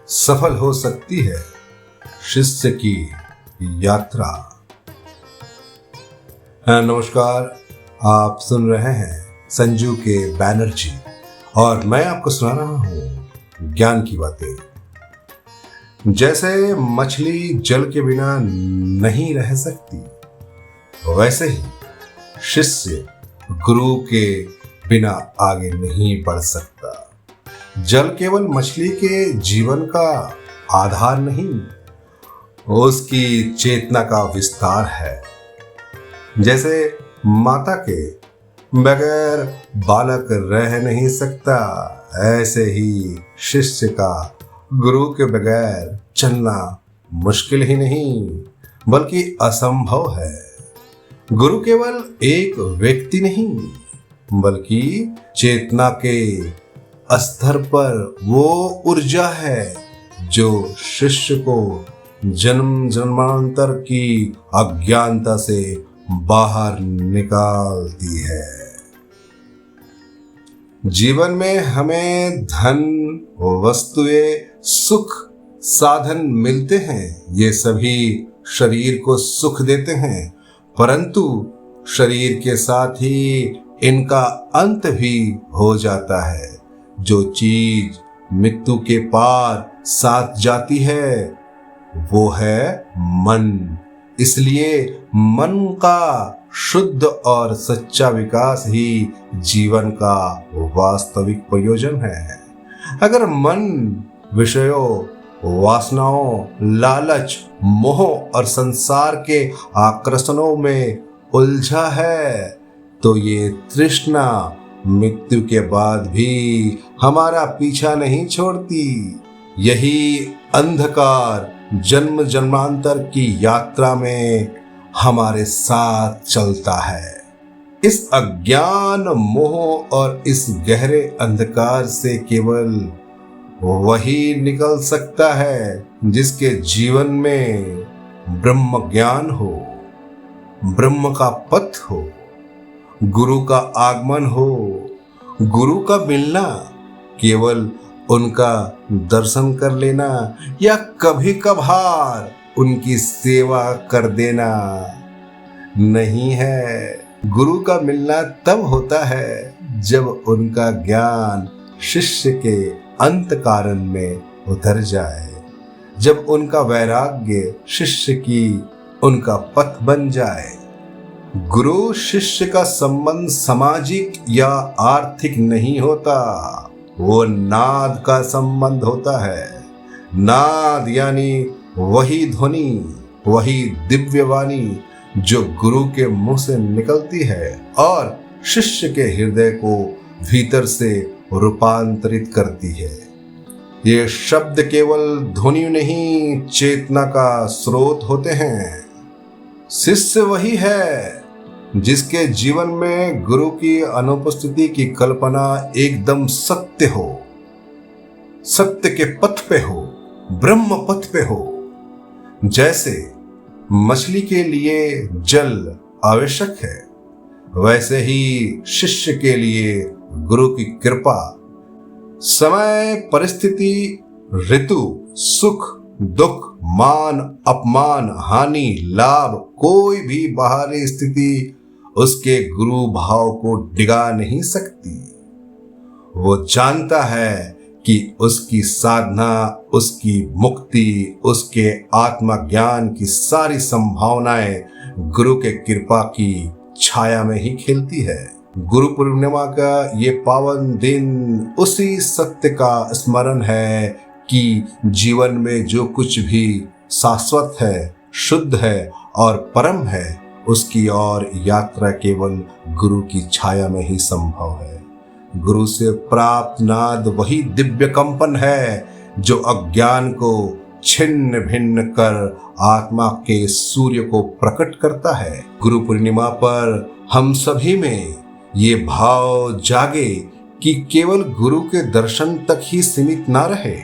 सफल हो सकती है शिष्य की यात्रा। नमस्कार, आप सुन रहे हैं संजू के बैनर्जी और मैं आपको सुना रहा हूं ज्ञान की बातें। जैसे मछली जल के बिना नहीं रह सकती, वैसे ही शिष्य गुरु के बिना आगे नहीं बढ़ सकता। जल केवल मछली के जीवन का आधार नहीं, उसकी चेतना का विस्तार है। जैसे माता के बगैर बालक रह नहीं सकता, ऐसे ही शिष्य का गुरु के बगैर चलना मुश्किल ही नहीं बल्कि असंभव है। गुरु केवल एक व्यक्ति नहीं बल्कि चेतना के स्तर पर वो ऊर्जा है जो शिष्य को जन्म जन्मांतर की अज्ञानता से बाहर निकालती है। जीवन में हमें धन, वस्तुएं, सुख, साधन मिलते हैं। ये सभी शरीर को सुख देते हैं, परंतु शरीर के साथ ही इनका अंत भी हो जाता है। जो चीज मृत्यु के पार साथ जाती है वो है मन। इसलिए मन का शुद्ध और सच्चा विकास ही जीवन का वास्तविक प्रयोजन है। अगर मन विषयों, वासनाओं, लालच, मोह और संसार के आकर्षणों में उलझा है तो ये तृष्णा मृत्यु के बाद भी हमारा पीछा नहीं छोड़ती। यही अंधकार जन्म जन्मांतर की यात्रा में हमारे साथ चलता है। इस अज्ञान, मोह और इस गहरे अंधकार से केवल वही निकल सकता है जिसके जीवन में ब्रह्म ज्ञान हो, ब्रह्म का पथ हो, गुरु का आगमन हो, गुरु का मिलना, केवल उनका दर्शन कर लेना या कभी कभार उनकी सेवा कर देना नहीं है। गुरु का मिलना तब होता है जब उनका ज्ञान शिष्य के अंत कारण में उतर जाए, जब उनका वैराग्य शिष्य की उनका पथ बन जाए। गुरु शिष्य का संबंध सामाजिक या आर्थिक नहीं होता, वो नाद का संबंध होता है। नाद यानी वही ध्वनि, वही दिव्य वाणी जो गुरु के मुंह से निकलती है और शिष्य के हृदय को भीतर से रूपांतरित करती है। ये शब्द केवल ध्वनि नहीं, चेतना का स्रोत होते हैं। शिष्य वही है जिसके जीवन में गुरु की अनुपस्थिति की कल्पना एकदम सत्य हो, सत्य के पथ पे हो, ब्रह्म पथ पे हो। जैसे मछली के लिए जल आवश्यक है, वैसे ही शिष्य के लिए गुरु की कृपा, समय, परिस्थिति, ऋतु, सुख, दुख, मान, अपमान, हानि, लाभ, कोई भी बाहरी स्थिति उसके गुरु भाव को डिगा नहीं सकती। वो जानता है कि उसकी साधना, उसकी मुक्ति, उसके आत्मा ज्ञान की सारी संभावनाएं गुरु के कृपा की छाया में ही खिलती है। गुरु पूर्णिमा का ये पावन दिन उसी सत्य का स्मरण है कि जीवन में जो कुछ भी शाश्वत है, शुद्ध है और परम है, उसकी ओर यात्रा केवल गुरु की छाया में ही संभव है। गुरु से प्राप्त नाद वही दिव्य कंपन है जो अज्ञान को छिन्न भिन्न कर आत्मा के सूर्य को प्रकट करता है। गुरु पूर्णिमा पर हम सभी में ये भाव जागे कि केवल गुरु के दर्शन तक ही सीमित ना रहे,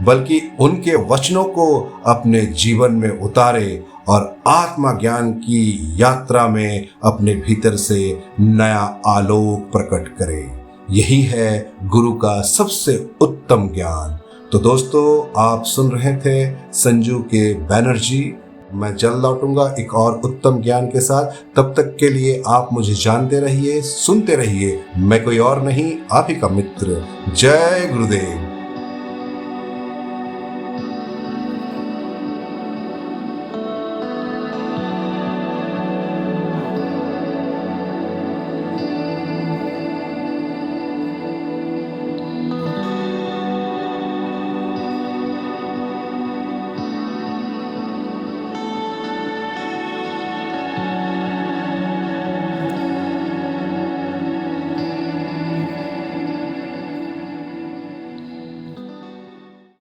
बल्कि उनके वचनों को अपने जीवन में उतारे और आत्मा ज्ञान की यात्रा में अपने भीतर से नया आलोक प्रकट करे। यही है गुरु का सबसे उत्तम ज्ञान। तो दोस्तों, आप सुन रहे थे संजू के बैनर्जी। मैं जल्द लौटूंगा एक और उत्तम ज्ञान के साथ। तब तक के लिए आप मुझे जानते रहिए, सुनते रहिए। मैं कोई और नहीं, आप ही का मित्र। जय गुरुदेव।